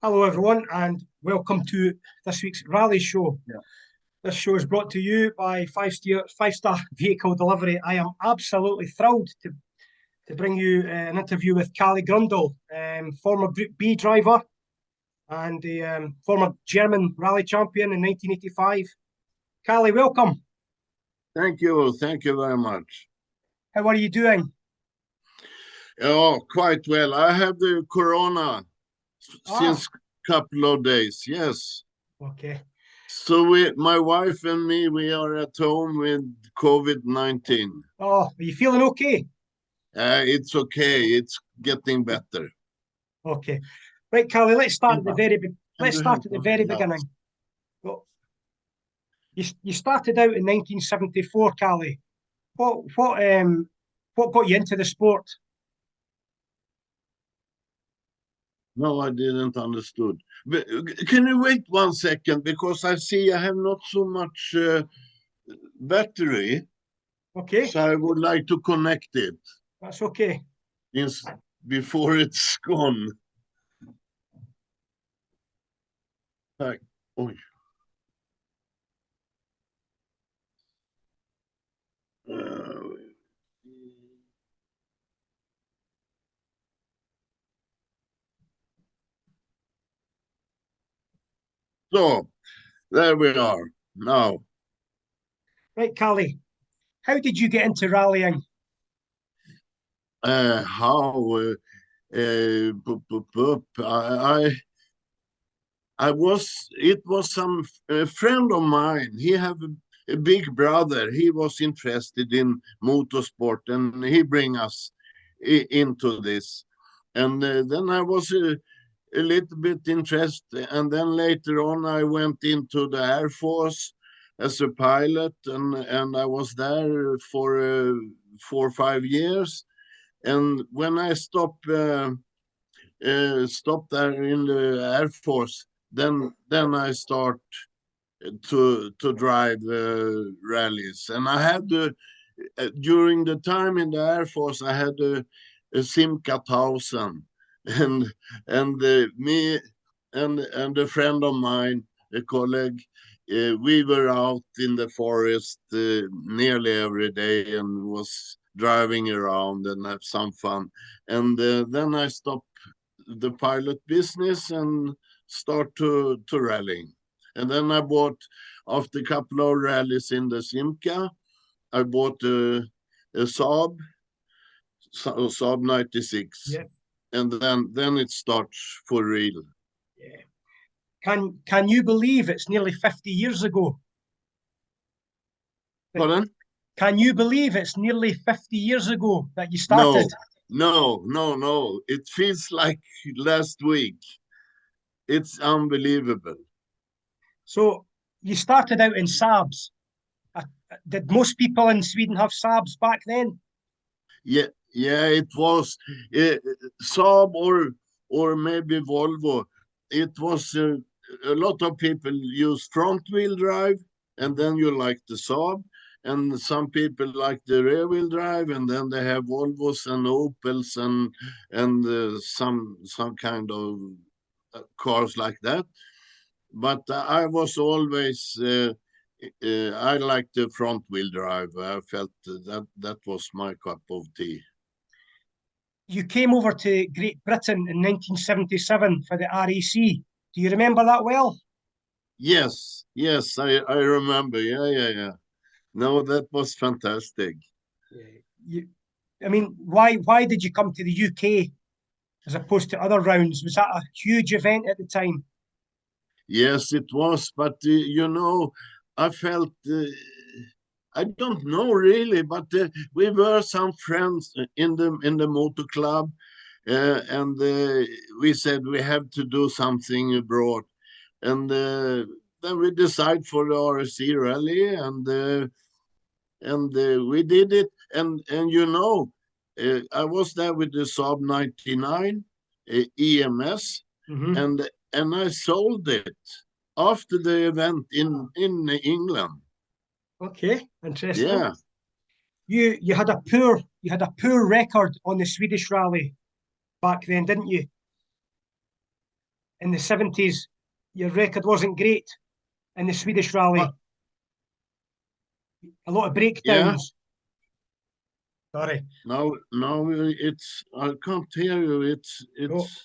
Hello, everyone, and welcome to this week's rally show. Yeah. This show is brought to you by Five Star Vehicle Delivery. I am absolutely thrilled to bring you an interview with Kalle Grundel, former Group B driver and a former German rally champion in 1985. Kalle, welcome. Thank you. Thank you very much. How are you doing? Oh, quite well. I have the corona since couple of days. Yes. Okay. So my wife and me, we are at home with COVID-19. Oh, are you feeling okay? It's okay. It's getting better. Okay. Right, Kalle, let's start at the very Yeah. beginning. Well, you started out in 1974, Kalle. What got you into the sport? No, I didn't understood. But, can you wait 1 second? Because I see I have not so much battery. Okay, So I would like to connect it that's okay. before it's gone. Like, oj. So there we are now. Right, Kalle, how did you get into rallying? How I was it was some a friend of mine. He have a big brother. He was interested in motorsport, and he bring us into this. And then I was a little bit interested, and then later on I went into the Air Force as a pilot, and I was there for 4 or 5 years. And when I stopped there in the Air Force, then I start to drive rallies. And I had during the time in the Air Force, I had a Simca 1000, and me and a friend of mine, a colleague, we were out in the forest nearly every day and was driving around and have some fun. And then I stopped the pilot business and start to rallying. And then I bought, after a couple of rallies in the Simca, I bought a Saab 96, Yeah, and then it starts for real. yeah. Can you believe it's nearly 50 years ago? Pardon? Can you believe it's nearly 50 years ago that you No, started? no. It feels like last week. It's unbelievable. So you started out in Saabs. Uh, Did most people in Sweden have Saabs back then? Yeah, it was uh, Saab or maybe Volvo. It was a lot of people use front wheel drive, and then you like the Saab, and some people like the rear wheel drive, and then they have Volvos and Opels and some kind of cars like that. But I was always I liked the front wheel drive. I felt that was my cup of tea. You came over to Great Britain in 1977 for the RAC. Do you remember that well? Yes, I remember. Yeah. No, that was fantastic. Yeah. I mean, why did you come to the UK as opposed to other rounds? Was that a huge event at the time? Yes, it was. But I felt I don't know really, but we were some friends in the motor club, and we said we have to do something abroad, and then we decide for the RSC rally, and we did it. And I was there with the Saab 99 EMS, Hmm. and I sold it after the event in England. Okay, interesting. Yeah. You had a poor record on the Swedish rally back then, didn't you? in the 70s, your record wasn't great in the Swedish rally. But, A lot of yeah, breakdowns. Sorry. now it's, I can't hear you. It's Oh. it's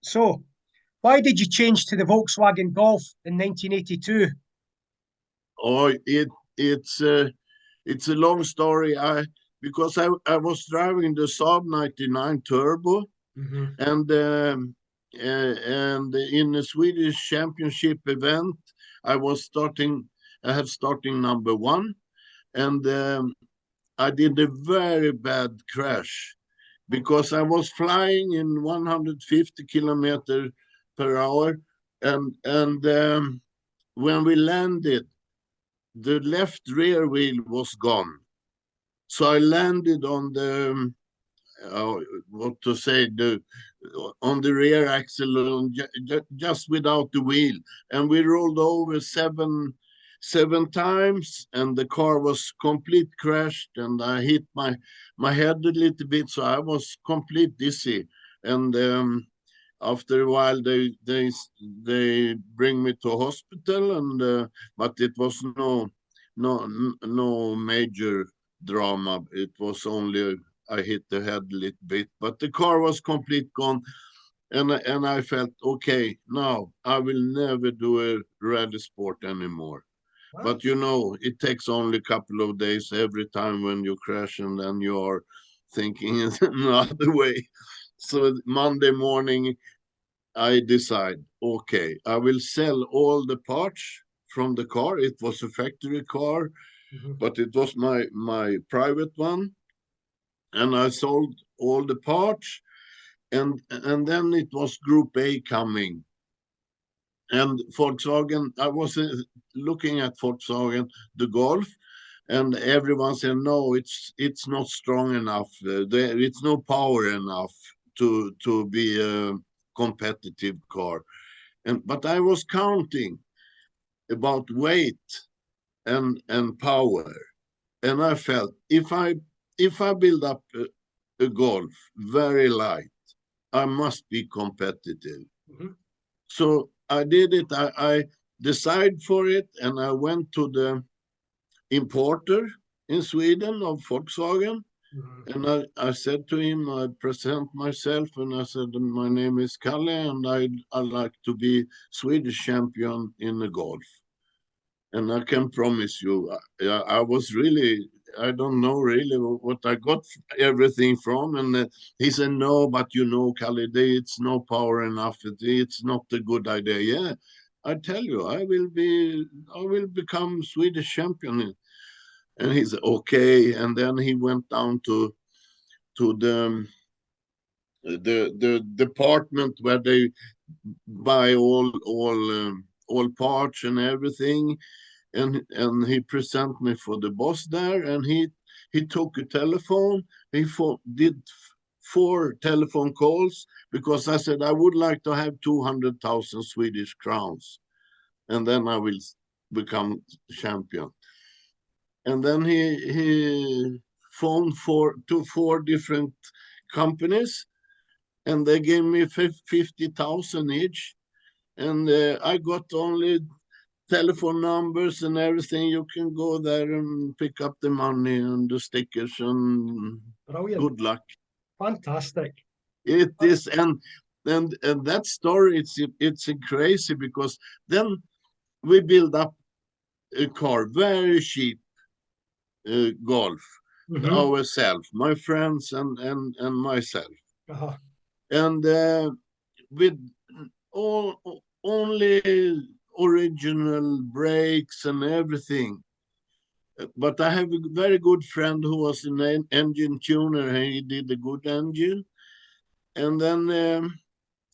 So, why did you change to the Volkswagen Golf in 1982? oh it's a long story. Because I was driving the Saab 99 Turbo, Mm-hmm. and in a Swedish championship event, I was starting. I had starting number one, and I did a very bad crash because I was flying in 150 kilometer per hour, and when we landed, the left rear wheel was gone. So I landed on the uh, what to say, the on the rear axle, just without the wheel, and we rolled over seven times, and the car was complete crashed, and I hit my head a little bit, so I was complete dizzy. And after a while, they bring me to hospital, and but it was no major drama. It was only I hit the head a little bit, but the car was complete gone. And I felt, okay, now I will never do a rally sport anymore. Wow. But you know, it takes only a couple of days every time when you crash, and then you are thinking in another way. So Monday morning, I decide, okay, I will sell all the parts from the car. It was a factory car, Mm-hmm. but it was my private one, and I sold all the parts, and then it was Group A coming, and Volkswagen. I was looking at Volkswagen, the Golf, and everyone said no, it's not strong enough. It's no power enough to be a competitive car, but I was counting about weight and power, and I felt if I build up a Golf very light, I must be competitive. Mm-hmm. So I did it. I decided for it, and I went to the importer in Sweden of Volkswagen. Mm-hmm. And I said to him, I present myself, and I said, my name is Kalle, and I like to be Swedish champion in the Golf. And I can promise you, I was really, I don't know really what I got everything from. And he said, no, but you know, Kalle, it's no power enough. It's not a good idea. Yeah, I tell you, I will become Swedish champion. And he said, okay. And then he went down to the department where they buy all parts and everything, and he present me for the boss there, and he took a telephone. Did four telephone calls because I said I would like to have 200,000 Swedish crowns, and then I will become champion. And then he phoned to four different companies, and they gave me 50,000 each, and I got only telephone numbers and everything. You can go there and pick up the money and the stickers, and Brilliant. good luck. Fantastic. It is, and that story, it's crazy because then we build up a car, very cheap Golf, Mm-hmm. ourselves, my friends and myself, Uh-huh. and with all only original brakes and everything. But I have a very good friend who was an engine tuner, and he did a good engine. And then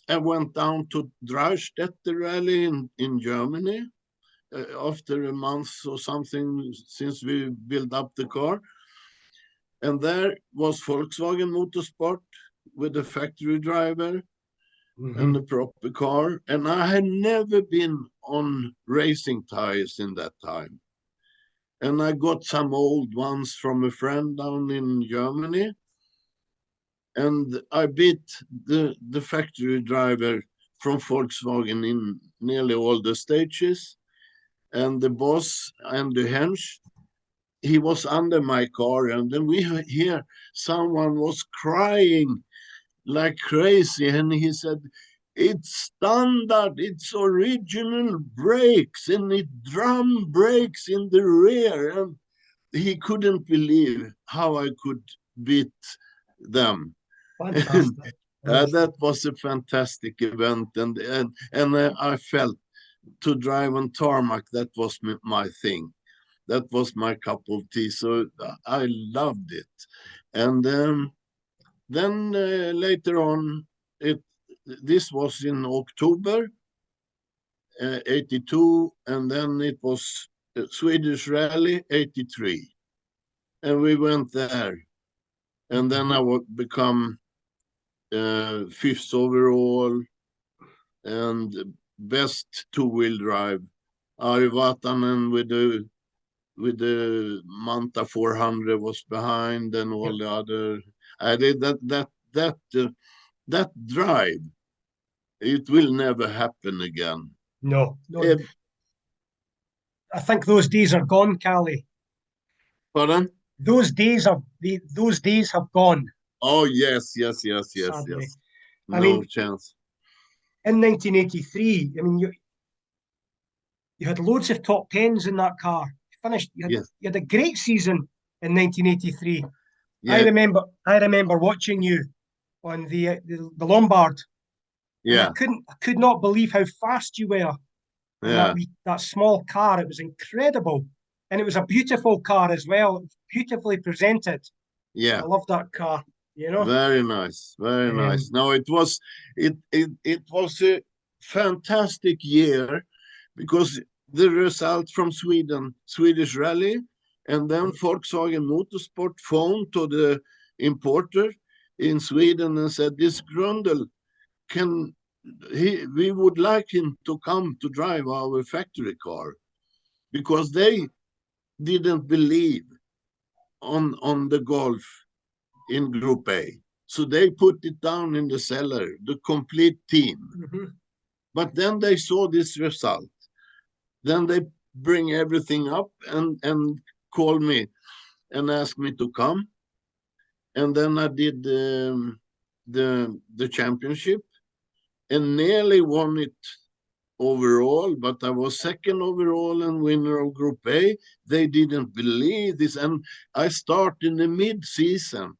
I went down to Dreistätte rally in Germany after a month or something since we built up the car. And there was Volkswagen Motorsport with a factory driver and Mm-hmm. a proper car. And I had never been on racing tires in that time. And I got some old ones from a friend down in Germany. and I beat the factory driver from Volkswagen in nearly all the stages. And the boss and the Hensch, he was under my car, and then we hear someone was crying like crazy, and he said, "It's standard, it's original brakes, and it drum brakes in the rear." And he couldn't believe how I could beat them. And Fantastic. that was a fantastic event, and I felt to drive on tarmac, that was my thing. That was my cup of tea. So I loved it. And then later on, it this was in October 82, and then it was Swedish Rally 83, and we went there, and then I would become fifth overall and best two-wheel drive. Ari Vatanen with the Manta 400 was behind, and all the other. I did that drive. It will never happen again. No, no. I think those days are gone, Kalle. Pardon? Those days have gone. Oh yes. Sadly. I No mean, chance. in 1983, I mean, you had loads of top tens in that car. Yes. You had a great season in 1983. Yeah. I remember watching you on the Lombard, and Yeah. I could not believe how fast you were in Yeah. that small car. It was incredible, and it was a beautiful car as well. It was beautifully presented. Yeah. I love that car. You know. Very nice. Very nice. No, it was a fantastic year, because the result from Swedish Rally, and then Volkswagen Motorsport phoned to the importer in Sweden and said, "This Grundel, we would like him to come to drive our factory car," because they didn't believe on the Golf in Group A. So they put it down in the cellar, the complete team. Mm-hmm. But then they saw this result. Then they bring everything up and call me and ask me to come. And then I did the championship and nearly won it overall, but I was second overall and winner of Group A. They didn't believe this. And I start in the mid-season.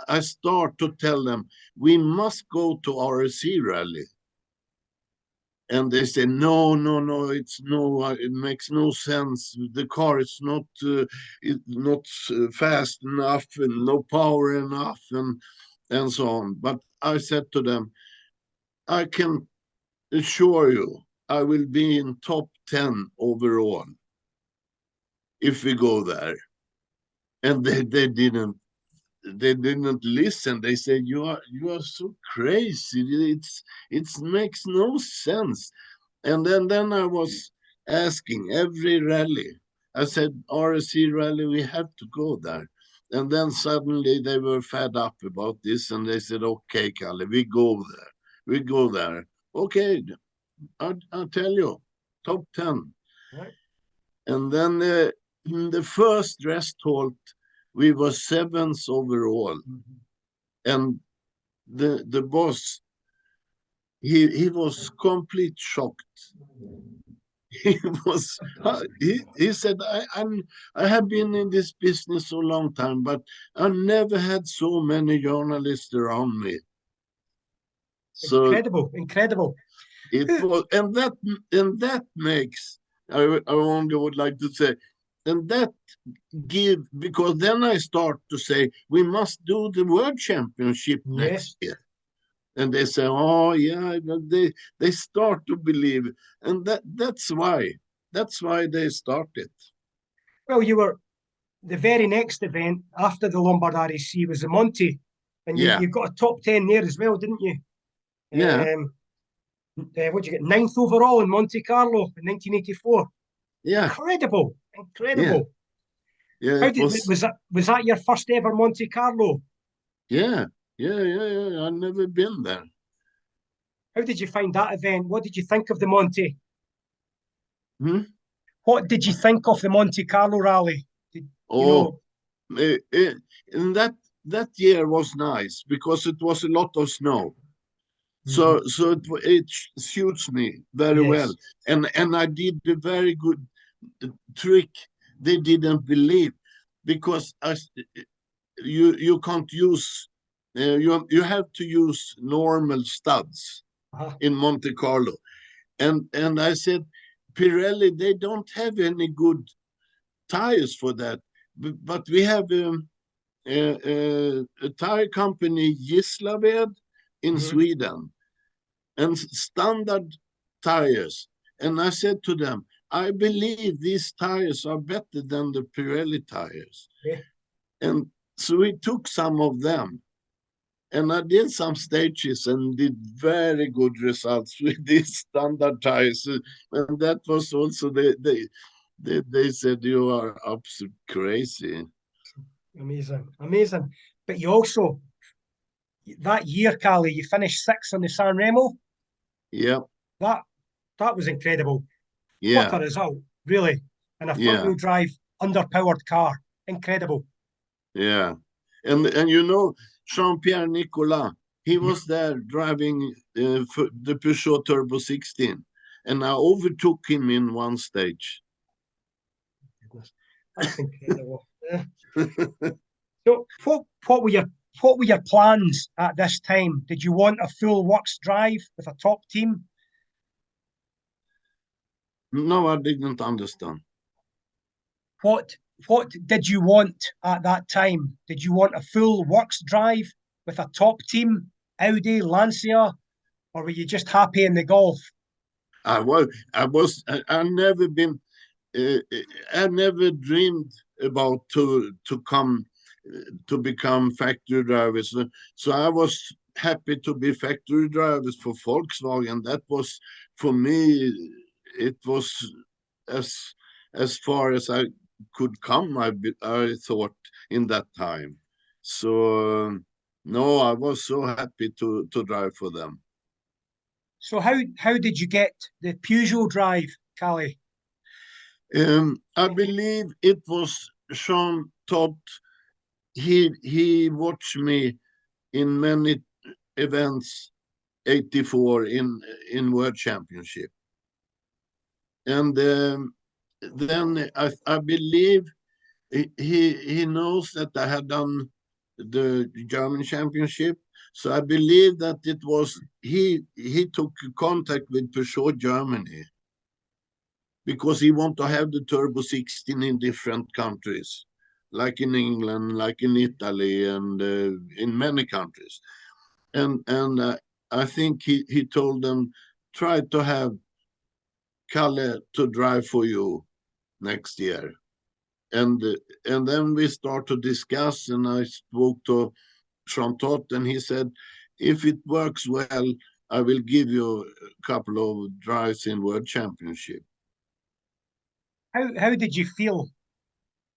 I start to tell them, we must go to RSC rally. And they say, no, it makes no sense. The car is not fast enough and no power enough and so on. But I said to them, I can assure you, I will be in top 10 overall if we go there. And they didn't listen. They said, you are so crazy. It makes no sense. And then I was asking every rally. I said, RSC rally, we have to go there. And then suddenly they were fed up about this, and they said, okay, Kalle, we go there. Okay, I'll tell you, top 10. Right. And then in the first rest halt, we were seventh overall. Mm-hmm. And the boss, he was complete shocked. He was he said, I have been in this business so long time, but I never had so many journalists around me. So Incredible. it was, and that makes, I only would like to say, and that because then I start to say, we must do the World Championship next year. And they say, oh yeah, they start to believe, and that's why they started. Well, you were the very next event after the Lombard RAC was the Monte, and you got a top 10 there as well, didn't you? Yeah. What did you get? Ninth overall in Monte Carlo in 1984. Yeah. Incredible. Yeah. Was that your first ever Monte Carlo? Yeah. Yeah. I've never been there. How did you find that event? What did you think of the Monte? Hmm? What did you think of the Monte Carlo rally? Did, you Oh, know, and that year was nice because it was a lot of snow. Mhm. So it suits me very well. Yes. And I did a very good trick they didn't believe because you can't use you have to use normal studs Uh-huh. in Monte Carlo. And I said, Pirelli, they don't have any good tires for that. But we have a tire company, Gislaved, in Mhm. Sweden, and standard tires. And I said to them, I believe these tires are better than the Pirelli tires. Yeah. And so we took some of them. And I did some stages and did very good results with these standard tires. And that was also they said you are absolutely crazy. Amazing. Amazing. But you also, that year, Kalle, you finished sixth on the San Remo. Yeah, That that was incredible. What yeah, a result, really. And a front yeah, wheel drive, underpowered car. Incredible. yeah. And you know, Jean-Pierre Nicolas, he Mhm. was there driving the Peugeot Turbo 16, and I overtook him in one stage. Goodness. That's incredible. Yeah. So what were your plans at this time? Did you want a full works drive with a top team? No, I didn't understand. What what did you want at that time? Did you want a full works drive with a top team, Audi, Lancia, or were you just happy in the golf? I never been, uh, I never dreamed about to come to become factory drivers. So I was happy to be factory drivers for Volkswagen. That was for me. It was as as far as I could come. I thought in that time. So no, I was so happy to drive for them. So how did you get the Peugeot drive, Callie? I believe it was Sean Todd. He watched me in many events, 84 in World Championship, and then I believe he knows that I had done the German Championship. So I believe that it was he took contact with Peugeot Germany because he want to have the Turbo 16 in different countries, like in England, like in Italy, and in many countries. And I think he told them, try to have Kalle to drive for you next year. And and then we start to discuss, and I spoke to Chantot, and he said, if it works well, I will give you a couple of drives in World Championship. How did you feel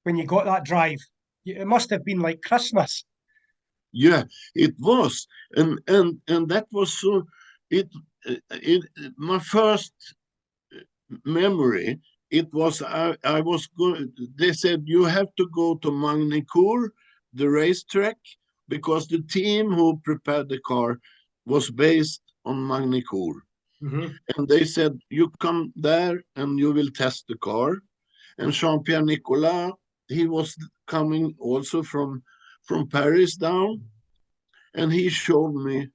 when you got that drive? It must have been like Christmas. Yeah, it was, and that was so. It it my first memory. It was I was going. They said you have to go to Magny-Cours, the racetrack, because the team who prepared the car was based on Magny-Cours, Mhm. and they said you come there and you will test the car. And Jean-Pierre Nicolas, he was coming also from Paris down, and he showed me.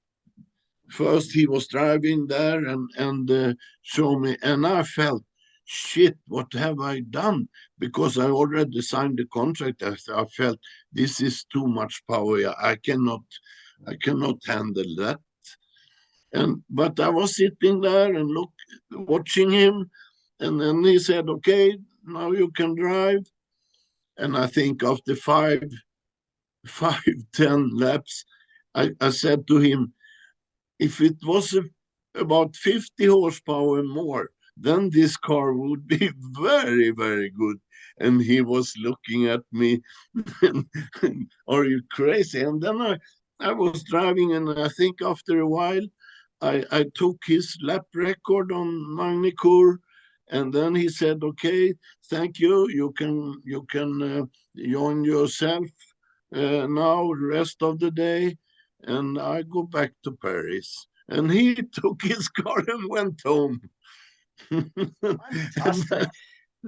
First, he was driving there and showed me, and I felt, shit, what have I done? Because I already signed the contract. I felt this is too much power. I cannot handle that. And but I was sitting there and watching him, and then he said, "Okay, now you can drive." And I think after five, 10 laps, I said to him, if it was about 50 horsepower more, then this car would be very, very good. And he was looking at me, are you crazy? And then I was driving, and I think after a while, I took his lap record on Magnicur, and then he said, "Okay, thank you. You can join yourself now, rest of the day," and I go back to Paris. And he took his car and went home. Fantastic.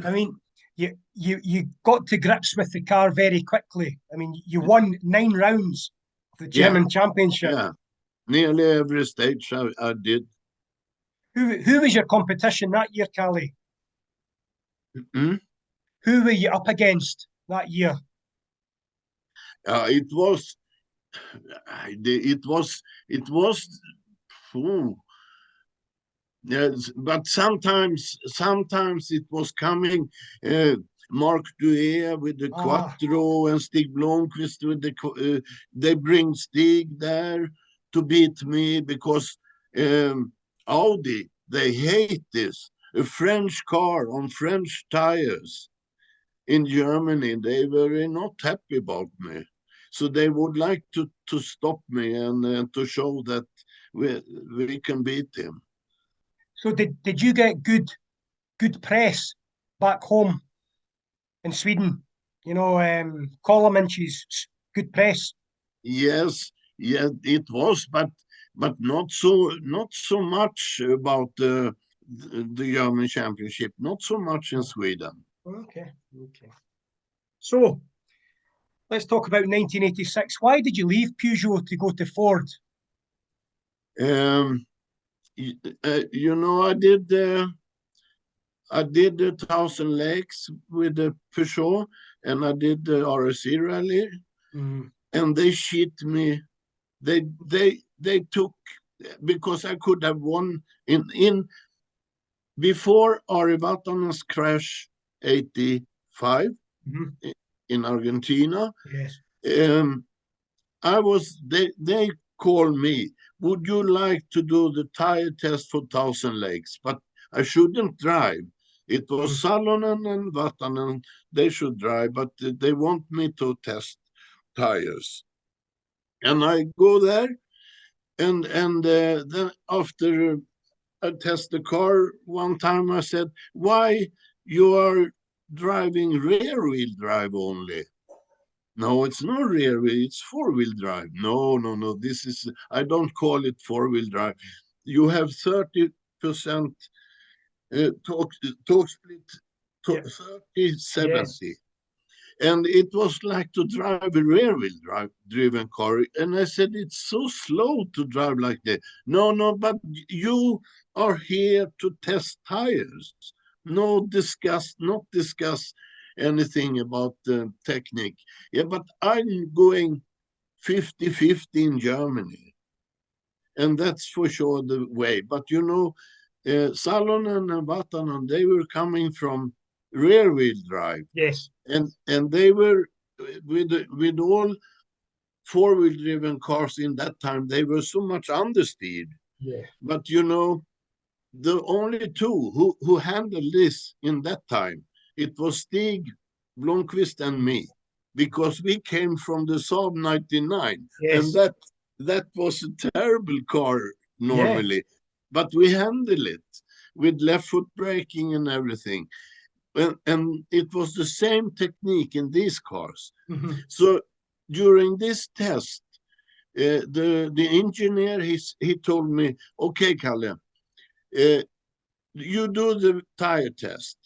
I mean, you got to grips with the car very quickly. I mean, you won 9 rounds of the Yeah, German Championship. yeah. Nearly every stage I did. Who was your competition that year, Kalle? Mm? Who were you up against that year? It was, it was. Ooh, yes, but sometimes it was coming. Mark Duer with the Ah, Quattro and Stig Blomqvist with the. They bring Stig there to beat me because Audi, they hate this. A French car on French tires in Germany, they were not happy about me. So they would like to stop me and to show that we can beat him. so did you get good press back home in Sweden? You know, column inches, good press. Yes, yeah, it was, but not so much about the German championship, not so much in Sweden. Okay, okay. So let's talk about 1986. Why did you leave Peugeot to go to Ford? Um, I did 1,000 legs with the Peugeot, and I did the RSC rally, Mm, and they cheat me. They took, because I could have won in before Ari Vatanen's crash 85 mhm. in Argentina. Yes. Um, they called me, would you like to do the tire test for 1,000 legs? But I shouldn't drive. It was Mm. Salonen and Vatanen, they should drive, but they want me to test tires. And I go there, and then after I test the car one time, I said, why you are driving rear wheel drive only? No, it's not rear wheel, it's four-wheel drive. No, no, no, I don't call it four-wheel drive. You have 30% torque split, Yeah. 30, Yes. 70. And it was like to drive a rear wheel drive driven car. And I said, it's so slow to drive like that. No, no, but you are here to test tires. Not discuss anything about the technique. Yeah, but I'm going 50-50 in Germany. And that's for sure the way. But Salonen and Vatanen, they were coming from rear wheel drive, Yes. and they were with all four-wheel driven cars in that time, they were so much understeered. Yes. But the only two who handled this in that time, it was Stig Blomqvist and me, because we came from the Saab 99, and Yes. that was a terrible car Yeah. normally, but we handled it with left foot braking and everything. And it was the same technique in these cars. Mhm. So during this test, the engineer he told me, okay, Kalle, you do the tire test,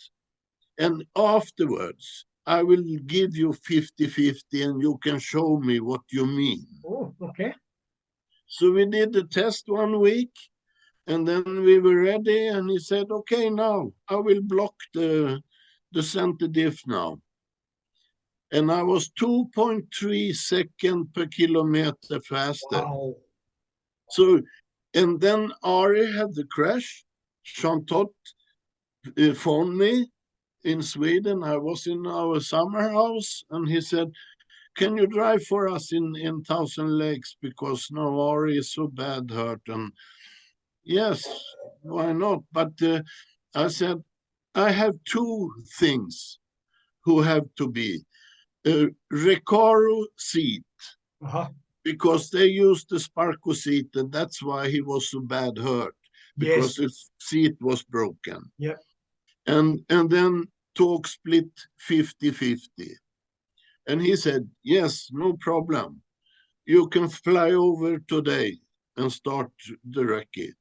and afterwards I will give you 50-50, and you can show me what you mean. Oh, okay. So we did the test one week, and then we were ready, and he said, okay, now I will block the center diff now. And I was 2.3 seconds per kilometer faster. Wow. So, and then Ari had the crash. Chantot phoned me in Sweden. I was in our summer house, and he said, can you drive for us in 1,000 legs? Because now Ari is so bad hurt. And yes, why not? But I said, I have two things who have to be. A Recaro seat Uh-huh. because they used the Sparco seat, and that's why he was so bad hurt, because Yes. his seat was broken. Yep. And then talk split 50-50. And he said, yes, no problem. You can fly over today and start the recce.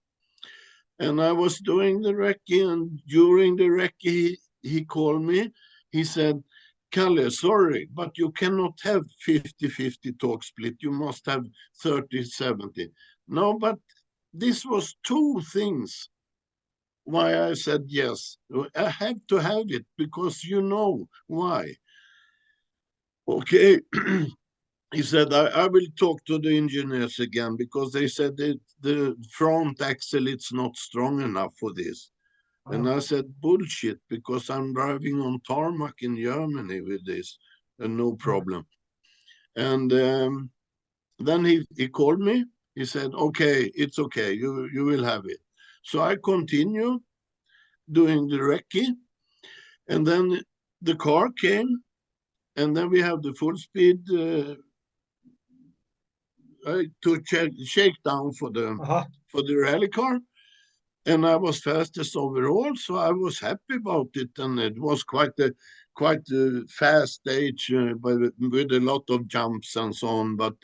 And I was doing the recce, and during the recce, he called me. He said, Kalle, sorry, but you cannot have 50-50 talk split. You must have 30-70. No, but this was two things why I said yes. I have to have it because you know why. Okay. He said, I will talk to the engineers again because they said the front axle it's not strong enough for this. And I said, bullshit, because I'm driving on tarmac in Germany with this, and no problem. And then he called me. He said, okay, it's okay. You will have it. So I continue doing the recce. And then the car came. And then we have the full speed to shake down for the rally car. And I was fastest overall, so I was happy about it. And it was quite a fast stage, but with a lot of jumps and so on. But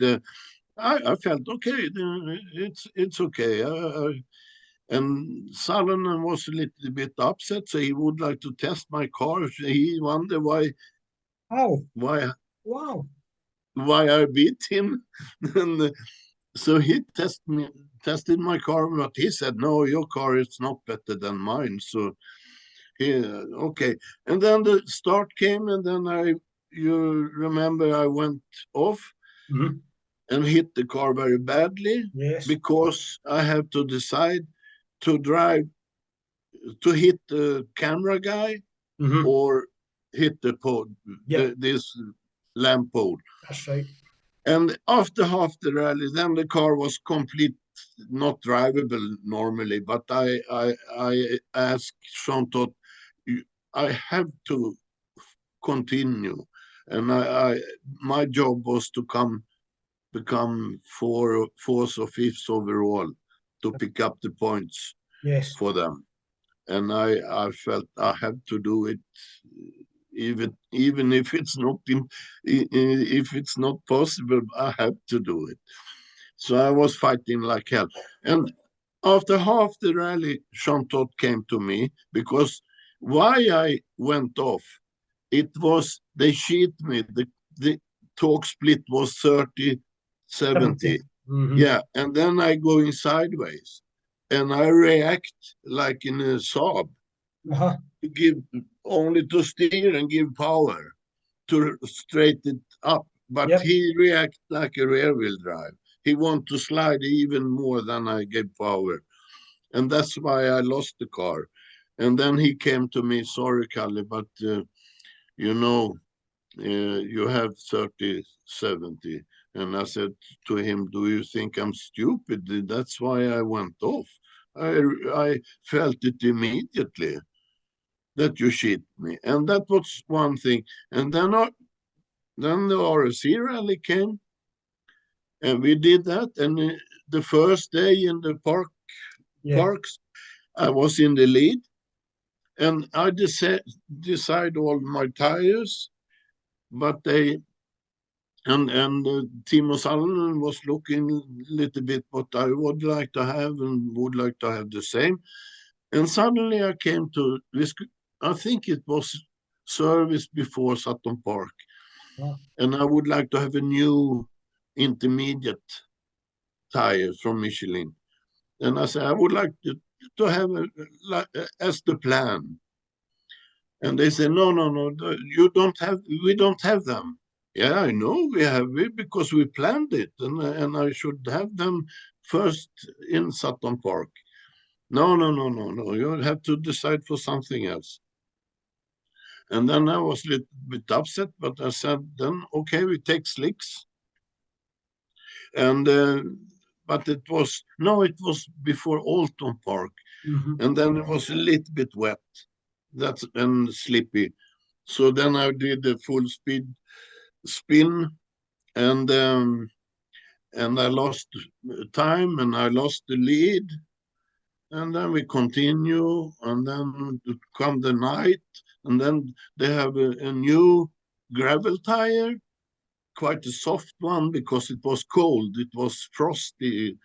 I felt okay. It's okay. And Salonen was a little bit upset, so he would like to test my car. He wondered why Wow. I beat him. And so he tested my car, but he said, no, your car is not better than mine. So okay. And then the start came, and then you remember I went off and hit the car very badly. Yes. Because I have to decide to drive, to hit the camera guy or hit the pole, this lamp pole. That's right. And after half the rally, then the car was complete, not drivable normally. But I asked Chantot, I have to continue, and my job was to become fourth or fifth overall to pick up the points for them. And I felt I have to do it, even if it's not possible. I have to do it. So I was fighting like hell. And after half the rally, Chantot came to me because why I went off, it was they cheat me. The torque split was 30-70. Yeah, and then I going sideways, and I react like in a Saab, to give only to steer and give power to straighten it up. But he react like a rear wheel drive. He want to slide even more than I gave power, and that's why I lost the car. And then he came to me, sorry, Kalle, but you know, you have 30-70. And I said to him, do you think I'm stupid? That's why I went off. I felt it immediately that you cheat me. And that was one thing. And then the RSC rally came, and we did that. And the first day in the parks, I was in the lead. And I decide all my tires, but and Timo Salonen was looking a little bit what I would like to have and would like to have the same. And suddenly I came to this, I think it was service before Sutton Park. And I would like to have a new intermediate tire from Michelin. And I said, I would like to have as the plan. And they said, no, we don't have them. Yeah, I know we have it because we planned it, and I should have them first in Sutton Park. No, you have to decide for something else. And then I was a little bit upset, but I said, then, okay, we take slicks. And but it was before Alton Park, and then it was a little bit wet, and slippy. So then I did a full speed spin, and and I lost time and I lost the lead. And then we continue, and then come the night, and then they have a new gravel tire, quite a soft one because it was cold, it was frosty.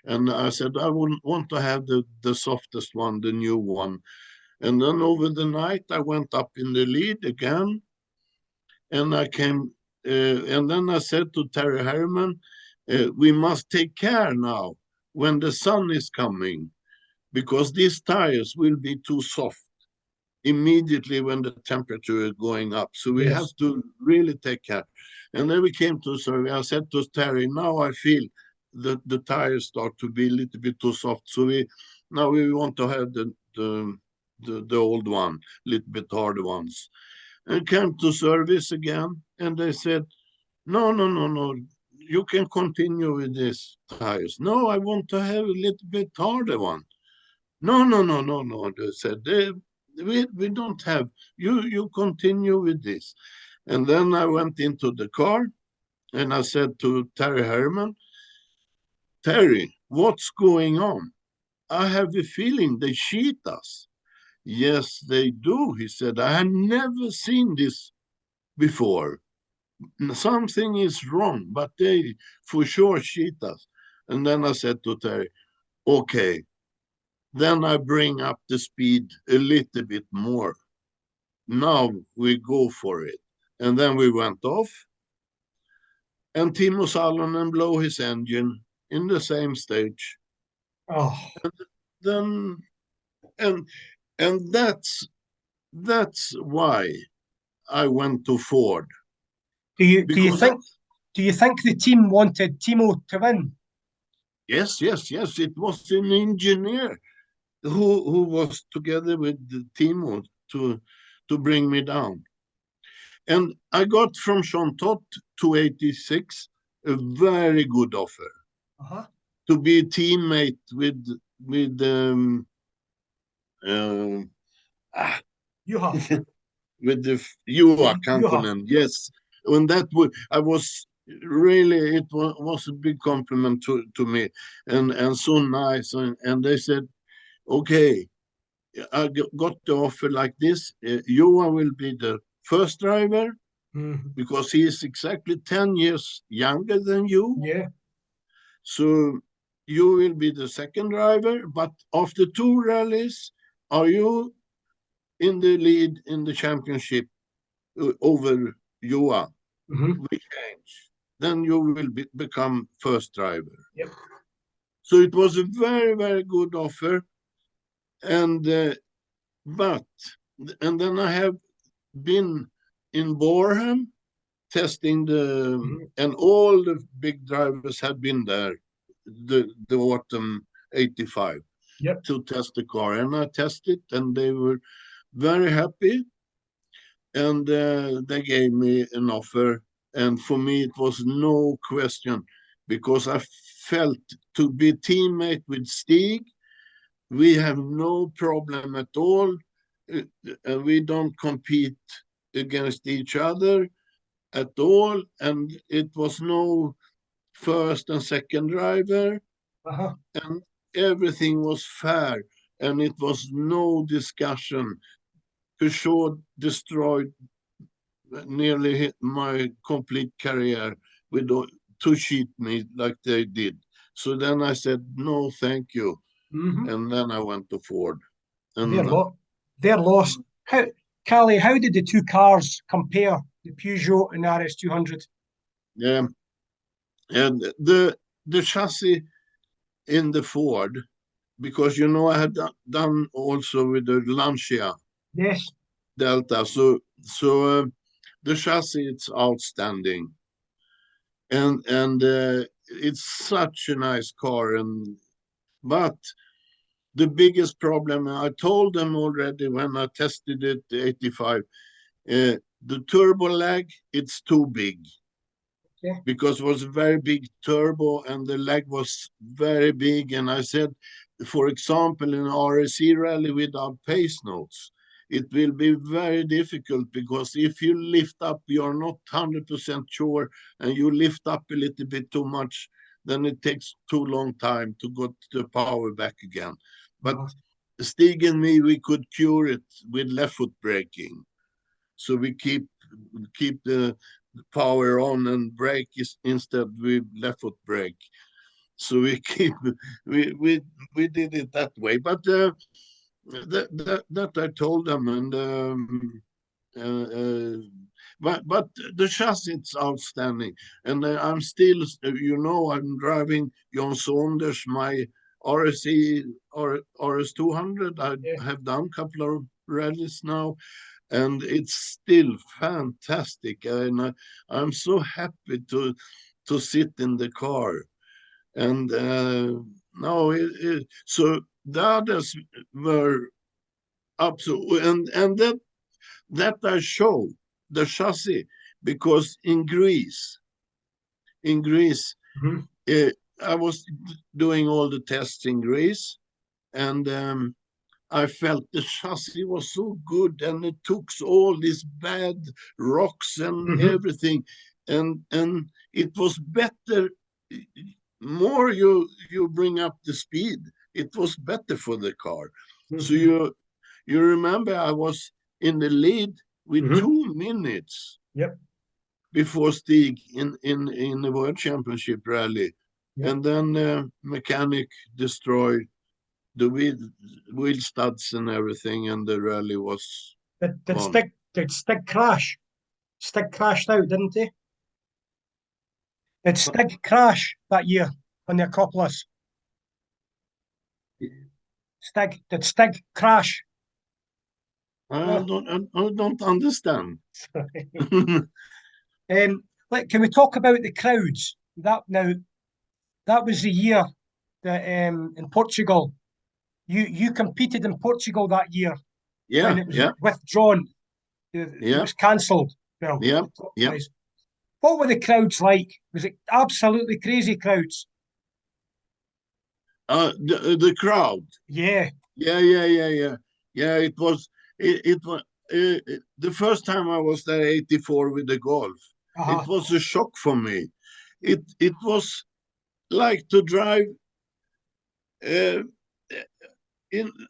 And I said, I wouldn't want to have the softest one, the new one. And then over the night, I went up in the lead again, and I came, and then I said to Terry Harriman, we must take care now when the sun is coming, because these tires will be too soft immediately when the temperature is going up. So we have to really take care. And then we came to survey. I said to Terry, now I feel the tires start to be a little bit too soft. So now we want to have the old one, a little bit harder ones. And came to service again, and they said, no, you can continue with these tires. No, I want to have a little bit harder one. No, they said, we don't have, you continue with this. And then I went into the car and I said to Terry Herman, Terry, what's going on? I have a feeling they cheat us. Yes, they do, he said. I had never seen this before. Something is wrong, but they for sure cheat us. And then I said to Terry, okay, then I bring up the speed a little bit more. Now we go for it. And then we went off, and Timo Salonen blow his engine in the same stage. Oh, Then and that's why I went to Ford. do you Because think the team wanted Timo to win? yes. It was an engineer who was together with Timo to bring me down. And I got from Sean Todt 286 a very good offer to be a teammate with Juha. with the Juha Kankonen. Yes, when that I was really, it was a big compliment to me, and so nice. And they said, okay, I got the offer like this. Juha will be the first driver, because he is exactly 10 years younger than you. Yeah. So you will be the second driver, but after 2 rallies, are you in the lead in the championship over Joa? We change. Then you will become first driver. Yep. So it was a very, very good offer. And then I have been in Boreham testing and all the big drivers had been there the autumn 85 to test the car, and I tested, and they were very happy, and they gave me an offer, and for me it was no question, because I felt to be teammate with Stig, we have no problem at all, and we don't compete against each other at all, and it was no first and second driver, and everything was fair, and it was no discussion. Peugeot destroyed nearly my complete career with to cheat me like they did. So then I said, no, thank you. And then I went to Ford. And they're lost. Kalle, how did the two cars compare, the Peugeot and the RS200? Yeah, and the chassis in the Ford, because I had done also with the Lancia Delta, so the chassis, it's outstanding, and it's such a nice car, but the biggest problem, I told them already when I tested it, the 85, the turbo lag, it's too big. Because it was a very big turbo and the lag was very big. And I said, for example, in an RSC rally without pace notes, it will be very difficult, because if you lift up, you're not 100% sure, and you lift up a little bit too much, then it takes too long time to get the power back again. But Stig and me, we could cure it with left foot braking. So we keep the power on and brake instead with left foot brake. So we did it that way. But that I told them, and but the chassis is outstanding, and I'm still, I'm driving John Saunders, my RSE or RS200. I have done a couple of rallies now, and it's still fantastic, and I'm so happy to sit in the car. And no, so the others were absolutely, and that I show the chassis, because in Greece, I was doing all the tests in Greece, and I felt the chassis was so good, and it took all these bad rocks and everything, and it was better. More you bring up the speed, it was better for the car. So you remember I was in the lead with 2 minutes. Yep. Before Stig in the World Championship rally, and then mechanic destroyed the wheel studs and everything, and the rally was Did Stig crash? Stig crashed out, didn't he? Did Stig crash that year on the Acropolis? Did Stig crash? I don't understand. Can we talk about the crowds? That was the year that in Portugal, you competed in Portugal that year when it was withdrawn. It was cancelled. Well, what were the crowds like? Was it absolutely crazy crowds? The crowd. Yeah. It was. It was the first time I was there, 84 with the Golf. It was a shock for me. It was like to drive in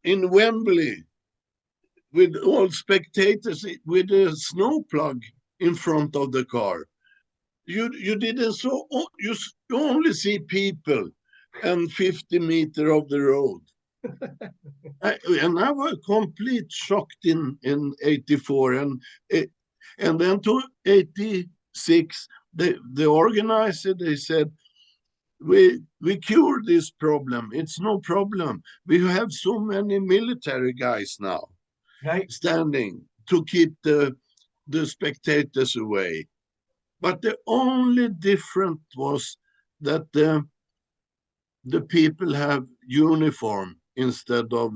Wembley with all spectators with a snow plug in front of the car. You didn't you only see people and 50 meters of the road. And I was complete shocked in 84, and then to 86, the organizer, they said, we cured this problem. It's no problem. We have so many military guys now standing to keep the spectators away. But the only difference was that the people have uniform instead of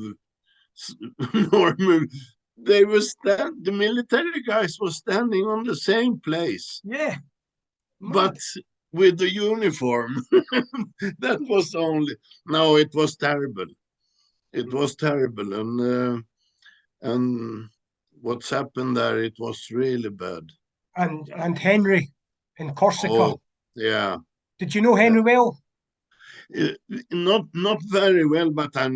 normal. The military guys were standing on the same place. Yeah. But with the uniform. That was no, it was terrible. It was terrible. And what's happened there, it was really bad. And Henry in Corsica. Oh, yeah. Did you know Henry well? Not very well, but I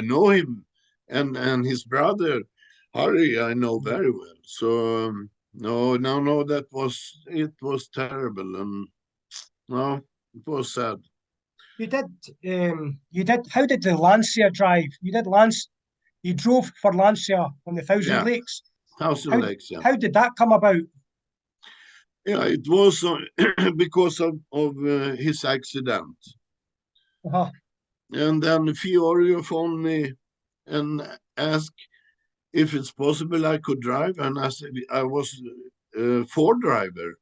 know him, and his brother Harry I know very well. So no, that was terrible, and no, it was sad. You did. How did the Lancia drive? You drove for Lancia on the Thousand Lakes. Thousand Lakes, yeah. How did that come about? Yeah, it was because of his accident. And then Fiorio phoned me and asked if it's possible I could drive, and I said I was a Ford driver.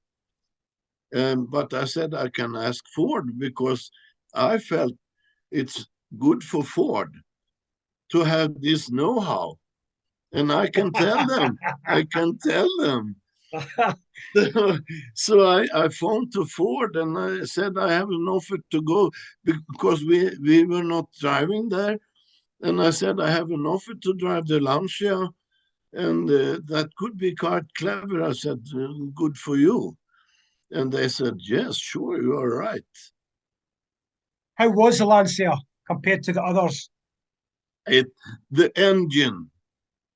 But I said I can ask Ford, because I felt it's good for Ford to have this know-how, and I can tell them. So I phoned to Ford and I said I have an offer to go, because we were not driving there. And I said I have an offer to drive the Lancia, and that could be quite clever. I said, good for you. And they said, yes, sure, you are right. How was the Lancia compared to the others? The engine,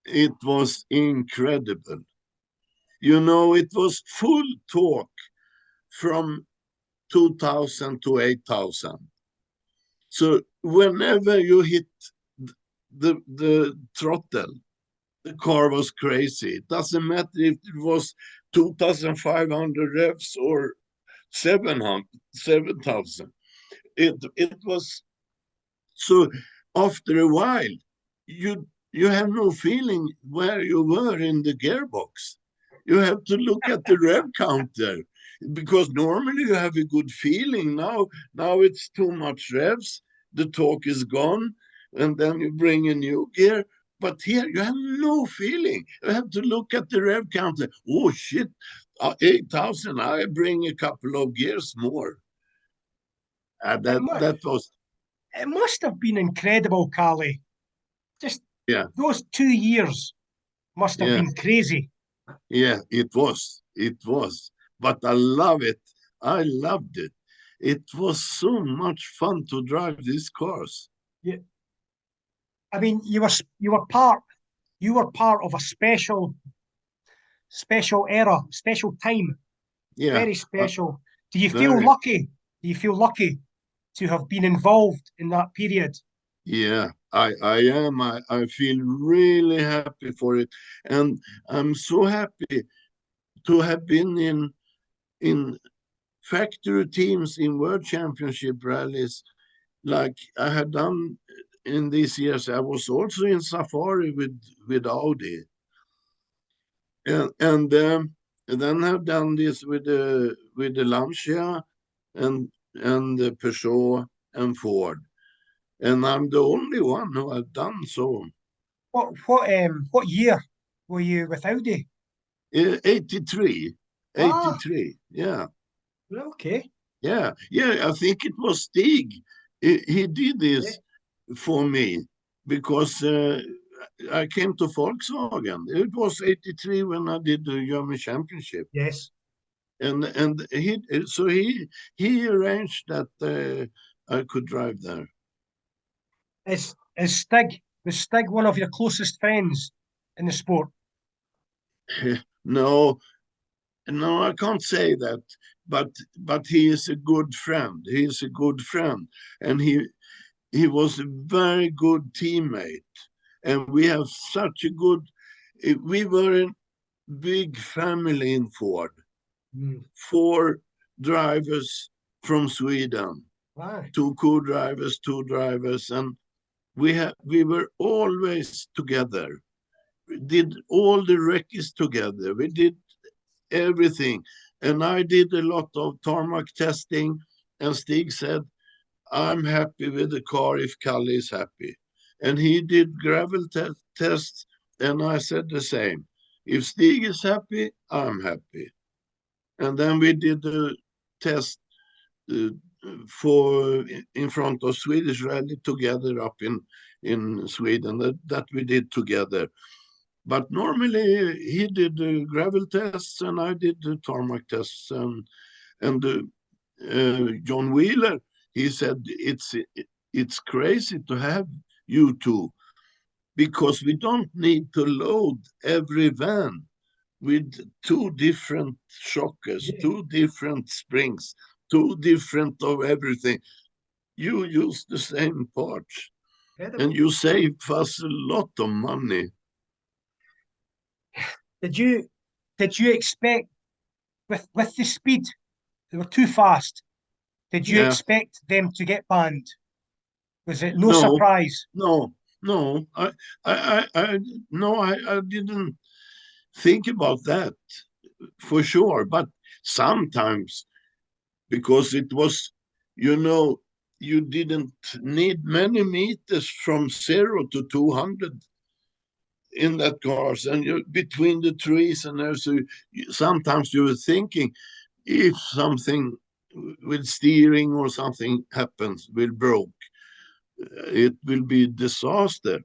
it was incredible. You know, it was full torque from 2000 to 8000. So whenever you hit the throttle, the car was crazy. It doesn't matter if it was 2,500 revs or 7,000. It was so. After a while, you have no feeling where you were in the gearbox. You have to look at the rev counter because normally you have a good feeling. Now it's too much revs. The torque is gone, and then you bring a new gear. But here you have no feeling. You have to look at the rev counter. Oh shit, 8,000. I bring a couple of gears more. It, That was it must have been incredible, Kalle. Just yeah. those 2 years must have Yeah, been crazy. yeah, it was, but I love it. I loved it. It was so much fun to drive these cars. Yeah. I mean, you were part of a special era, special time, Yeah, very special. Do you feel very. lucky? Do you feel lucky to have been involved in that period? Yeah, I am. I feel really happy for it, and I'm so happy to have been in factory teams in World Championship rallies, like I had done in these years. I was also in Safari with Audi. And then I've done this with the Lancia and the Peugeot and Ford, and I'm the only one who have done so. What year were you with Audi? 83, Ah, 83. Yeah, okay. yeah. I think it was Stig. He did Yeah. this for me because I came to Volkswagen. It was 83 when I did the German Championship. Yes. And he arranged that I could drive there. Is Stig one of your closest friends in the sport? No, no, I can't say that, but he is a good friend. He is a good friend, and he was a very good teammate, and we have such a good. We were a big family in Ford. Mm. 4 drivers from Sweden, Wow. two co-drivers, 2 drivers, and we were always together. We did all the recces together. We did everything, and I did a lot of tarmac testing. And Stig said, "I'm happy with the car if Kalle is happy," and he did gravel tests, and I said the same. If Stig is happy, I'm happy. And then we did the test uh, for in front of Swedish rally together up in Sweden that we did together. But normally he did the gravel tests and I did the tarmac tests. And John Wheeler, he said it's crazy to have you two because we don't need to load every van with 2 different shockers, Yeah. 2 different springs, 2 different of everything. You use the same parts and Incredible. you save us a lot of money. Did you did you expect with the speed they were too fast? Did you Yeah, expect them to get banned? Was it no no, surprise? no, no. I didn't think about that for sure. But sometimes, because it was, you know, you didn't need many meters from 0 to 200 in that cars, and you between the trees and there. So sometimes you were thinking if something with steering or something happens, will broke, it will be disaster.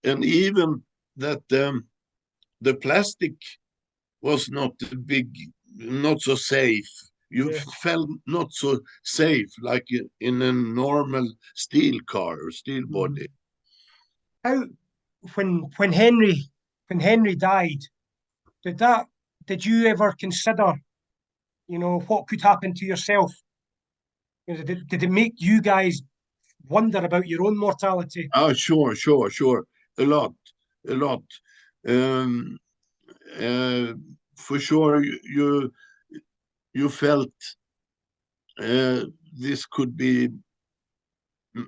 And even that the plastic was not big, not so safe. You Yeah. felt not so safe like in a normal steel car or steel body. How when Henry died, did that did you ever consider, what could happen to yourself? Did it make you guys wonder about your own mortality? Oh, sure, sure, sure. A lot, a lot. Um, uh, for sure, you felt this could be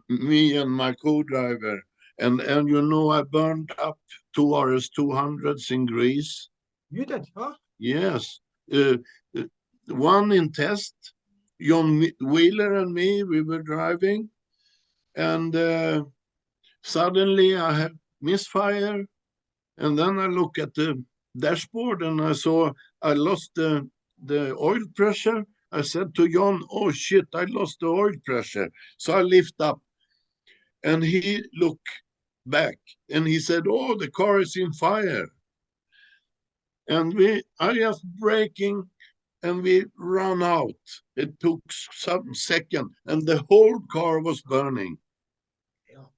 me and my co-driver, and I burned up two RS 200s in Greece. You did, huh? Yes, uh, uh, one in test. John Wheeler and me, we were driving, and suddenly I had misfire. And then I look at the dashboard and I saw I lost the oil pressure. I said to John, "Oh shit, I lost the oil pressure." So I lift up and he looked back and he said, "Oh, the car is in fire." And I just braking and we ran out. It took some second and the whole car was burning. Yeah.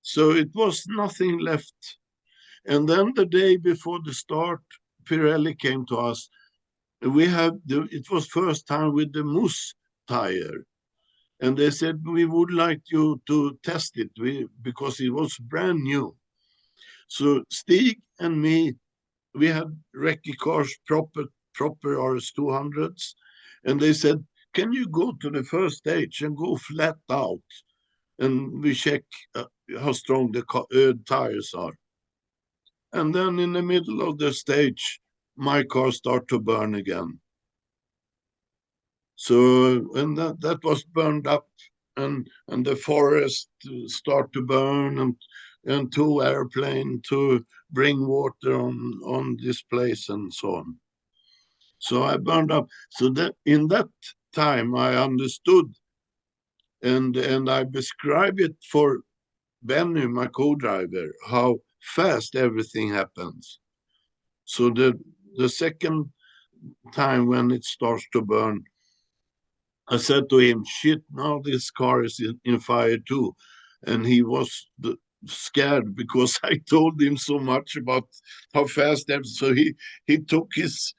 So it was nothing left. And then the day before the start, Pirelli came to us. It was first time with the mousse tire. And they said, we would like you to test it because it was brand new. So Stig and me, we had recce cars, proper RS200s. And they said, can you go to the first stage and go flat out? And we check how strong the tires are. And then in the middle of the stage, my car started to burn again. So, and that was burned up, and the forest start to burn, and two airplane to bring water on this place and so on. So I burned up. So that in that time I understood, and I describe it for Benny, my co-driver, how fast everything happens. So the second time when it starts to burn, I said to him, "Shit! Now this car is in fire too," and he was scared because I told him so much about how fast. So he took his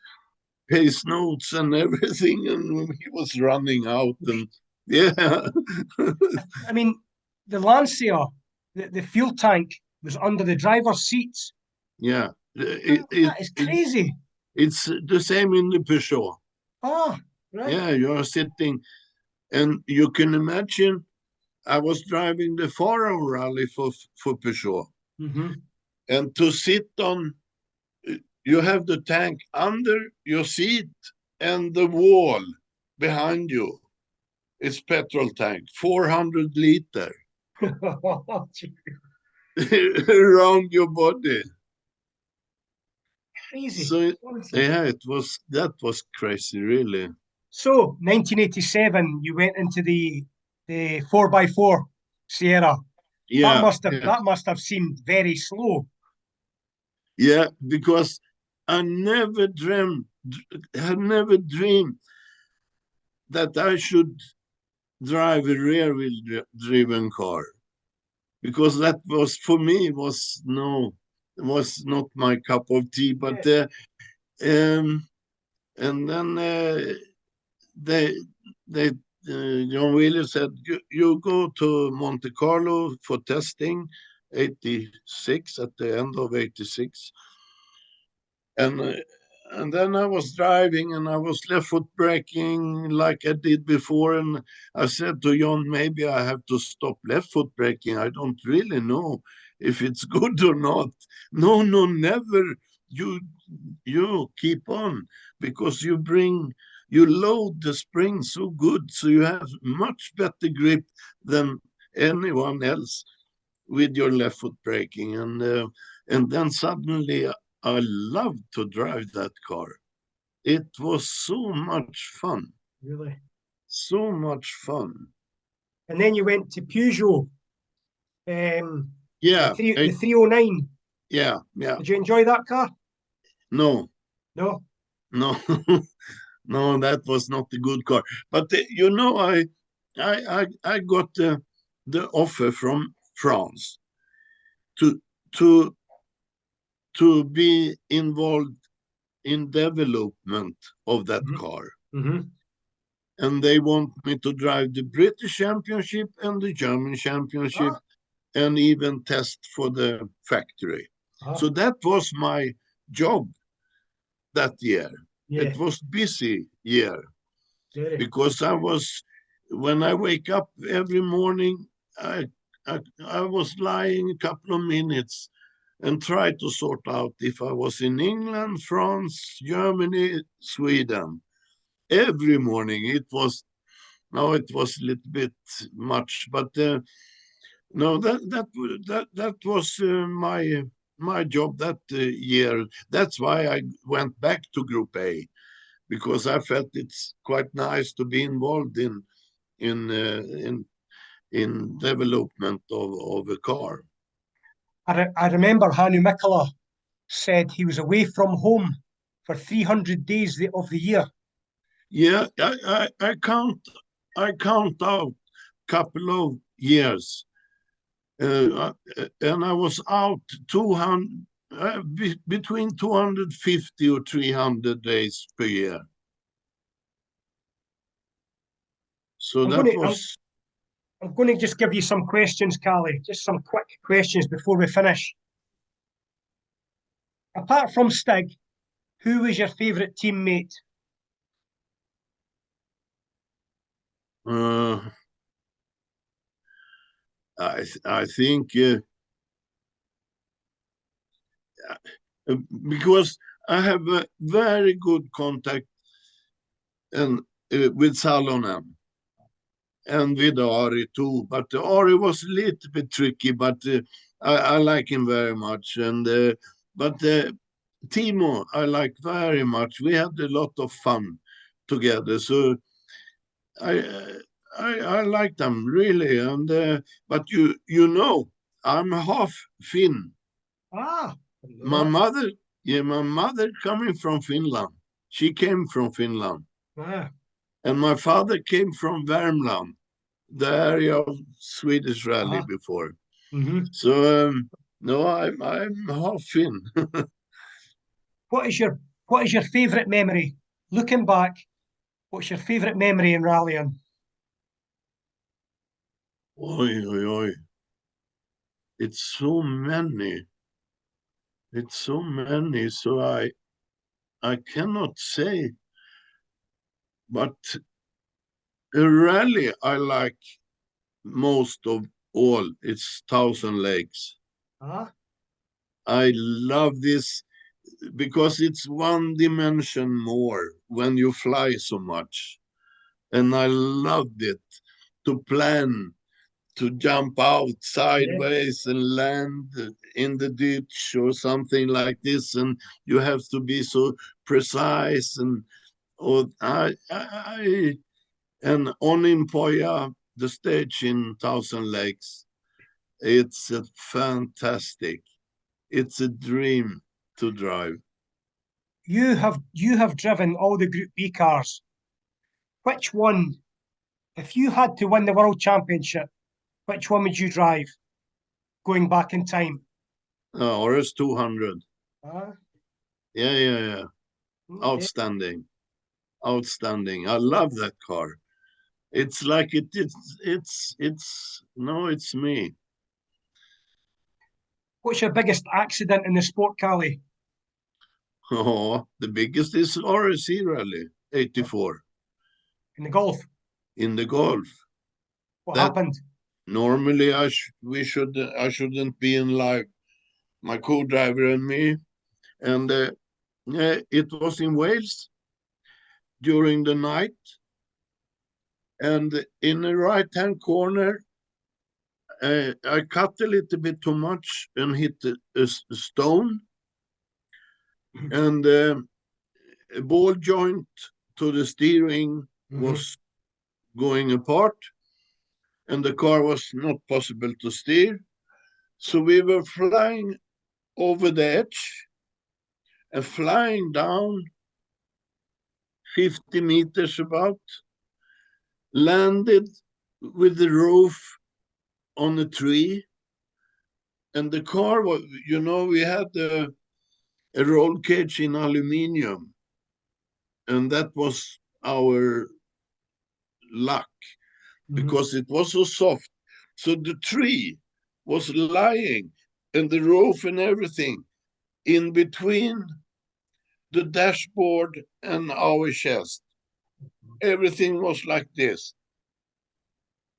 pace notes and everything, and he was running out. And yeah, I mean, the Lancia, the fuel tank was under the driver's seats. yeah. That is crazy. It's the same in the Peugeot. Ah, right. Yeah, you are sitting, and you can imagine. I was driving the Faro rally for Peugeot, Mm-hmm. and to sit on, you have the tank under your seat and the wall behind you. It's petrol tank, 400 liter around your body. Crazy. So Honestly. yeah, that was crazy, really. So, 1987, you went into the 4x4 Sierra. That Yeah, must have yeah, that must have seemed very slow. yeah. Because I never dreamed, I never dreamed that I should drive a rear wheel driven car, because that was for me was not my cup of tea. But Yeah. and then they they John Wheeler said, you go to Monte Carlo for testing, 86, at the end of 86. And then I was driving and I was left foot braking like I did before. And I said to John, maybe I have to stop left foot braking. I don't really know if it's good or not. No, no, never. You you keep on, because you load the spring so good, so you have much better grip than anyone else with your left foot braking. And then suddenly I loved to drive that car. It was so much fun. Really. So much fun. And then you went to Peugeot, um, Yeah, the 309. yeah, yeah. Did you enjoy that car? No, No. no, No, that was not a good car. But I got the offer from France to to to be involved in development of that car. Mm-hmm. And they want me to drive the British Championship and the German Championship Ah, and even test for the factory. ah, So that was my job that year. yeah, It was busy year very. because when I wake up every morning, I, I was lying a couple of minutes and try to sort out if I was in England, France, Germany, Sweden. Every morning it was a little bit much, but no, that was my job that year. That's why I went back to Group A because I felt it's quite nice to be involved in uh, in in development of a car. I remember Hannu Mikkola said he was away from home for 300 days of the year. Yeah, I count out couple of years, and I was out 200 between 250 or 300 days per year. So I'm that going to I'm, was I'm going to just give you some questions, Kalle. Just some quick questions before we finish. Apart from Stig, who was your favourite teammate? uh, I think because I have a very good contact and with Salonen and with Ari too. But Ari was a little bit tricky, but I like him very much. And but Timo, I like very much. We had a lot of fun together. So I I like them really. And but I'm half Finn. Ah, I didn't know My that. mother, yeah, my mother coming from Finland. She came from Finland, Ah, and my father came from Värmland, the area of Swedish rally uh-huh. before. Mm-hmm. So no, I'm half Finn. What is your favourite memory? Looking back, what's your favourite memory in rallying? Oi, oi, oi. It's so many. It's so many. So I cannot say, but a rally I like most of all. It's Thousand Lakes. Ah, I love this because it's one dimension more when you fly so much. And I loved it to plan, to jump out yeah. sideways and land in the ditch or something like this. And you have to be so precise. And and on Impoya, the stage in Thousand Lakes, it's a fantastic. It's a dream to drive. You have driven all the Group B cars. Which one, if you had to win the World Championship, which one would you drive going back in time? RS 200. Ah, Yeah. okay. Outstanding. Outstanding. I love that car. It's like it's no, it's me. What's your biggest accident in the sport, Callie? Oh, the biggest is RSC Rally 84 In the golf? in the Golf. What That happened? normally I shouldn't be in live. My co-driver and me, and it was in Wales during the night, and in the right-hand corner, I cut a little bit too much and hit a stone, and a ball joint to the steering Mm-hmm. was going apart, and the car was not possible to steer. So we were flying over the edge and flying down 50 meters about, landed with the roof on a tree. And the car was, we had a roll cage in aluminium. And that was our luck because it was so soft. So the tree was lying and the roof and everything in between the dashboard and our chest. Everything was like this.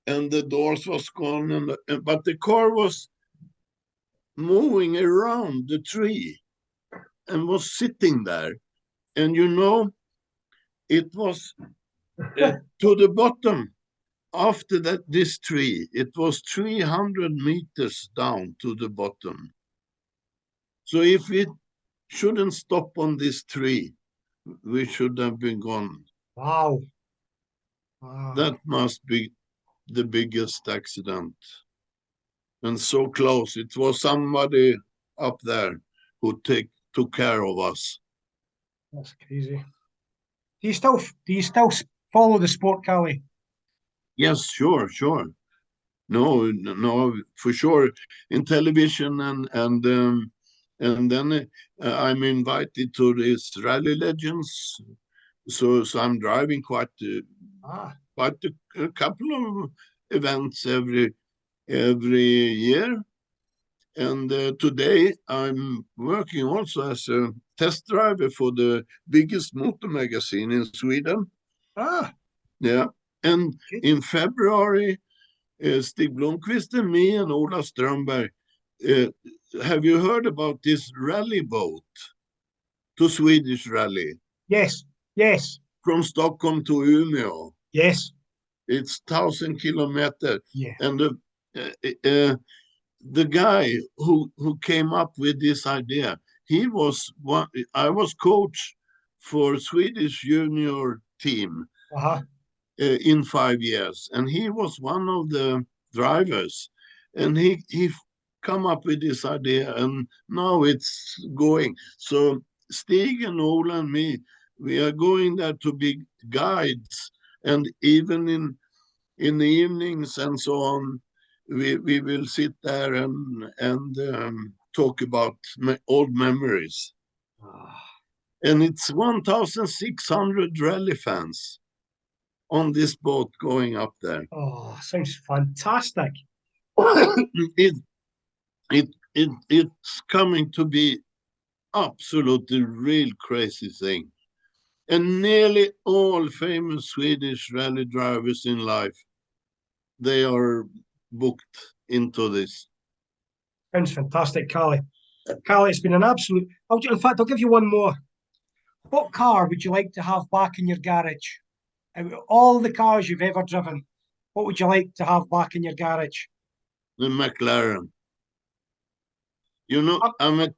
And the doors was gone, but the car was moving around the tree and was sitting there. And it was to the bottom. After this tree, it was 300 meters down to the bottom. So if it shouldn't stop on this tree, we should have been gone. Wow. That must be the biggest accident. And so close. It was somebody up there who took care of us. That's crazy. Do you still follow the sport, Kalle? Yes, sure. No, for sure. In television and then I'm invited to this Rally Legends. So I'm driving quite a couple of events every year. And today I'm working also as a test driver for the biggest motor magazine in Sweden. Yeah. And in February, Stig Blomqvist and me and Ola Strömberg, have you heard about this rally boat to Swedish rally? Yes. From Stockholm to Umeå. Yes. It's 1,000 kilometers. Yeah. And the guy who came up with this idea, I was coach for Swedish junior team in 5 years, and he was one of the drivers, and he come up with this idea, and now it's going. So Stig and Ola and me, we are going there to be guides, and even in the evenings and so on, we will sit there and talk about old memories. And it's 1,600 rally fans on this boat going up there. Oh, sounds fantastic. It's coming to be absolutely real crazy thing. And nearly all famous Swedish rally drivers in life, they are booked into this. Sounds fantastic, Kalle. Kalle, it's been an absolute. In fact, I'll give you one more. What car would you like to have back in your garage? Out of all the cars you've ever driven, what would you like to have back in your garage? The McLaren. I'm a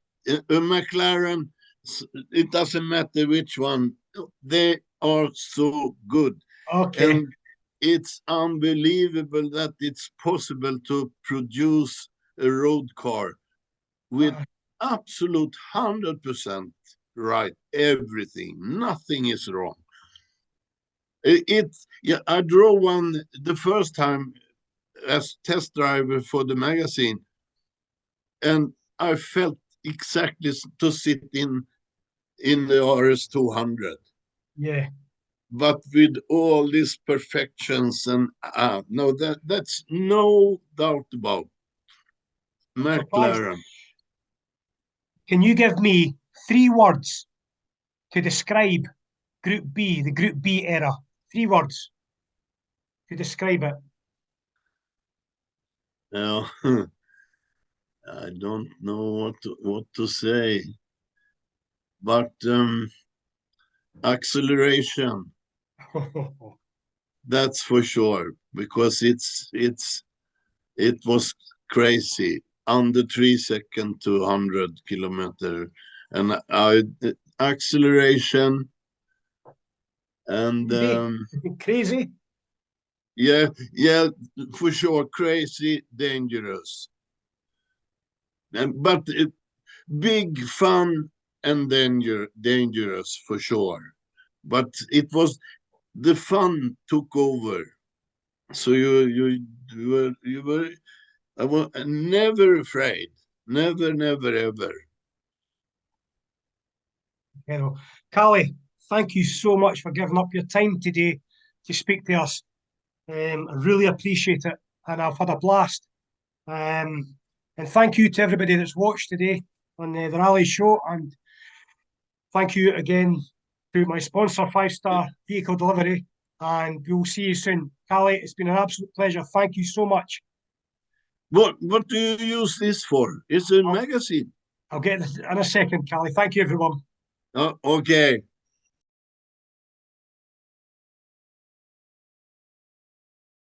McLaren. It doesn't matter which one. They are so good. Okay. And it's unbelievable that it's possible to produce a road car with absolute 100% right. Everything. Nothing is wrong. I drove one the first time as test driver for the magazine, and I felt exactly to sit in the RS 200. Yeah. But with all these perfections and no, that's no doubt about McLaren. Can you give me 3 words to describe Group B, the Group B era? 3 words to describe it. No, I don't know what to say, but acceleration. That's for sure, because it was crazy under 3 seconds to 100 kilometers, and acceleration and crazy. Yeah, for sure, crazy, dangerous, but big fun and dangerous for sure. but it was the fun took over. So you were I was never afraid, never ever. You know, Kalle, thank you so much for giving up your time today to speak to us. I really appreciate it, and I've had a blast. And thank you to everybody that's watched today on the Rally Show. And thank you again to my sponsor, Five Star Vehicle Delivery. And we'll see you soon. Kalle, it's been an absolute pleasure. Thank you so much. What do you use this for? It's a I'll, magazine. I'll get this in a second, Kalle. Thank you, everyone. Okay.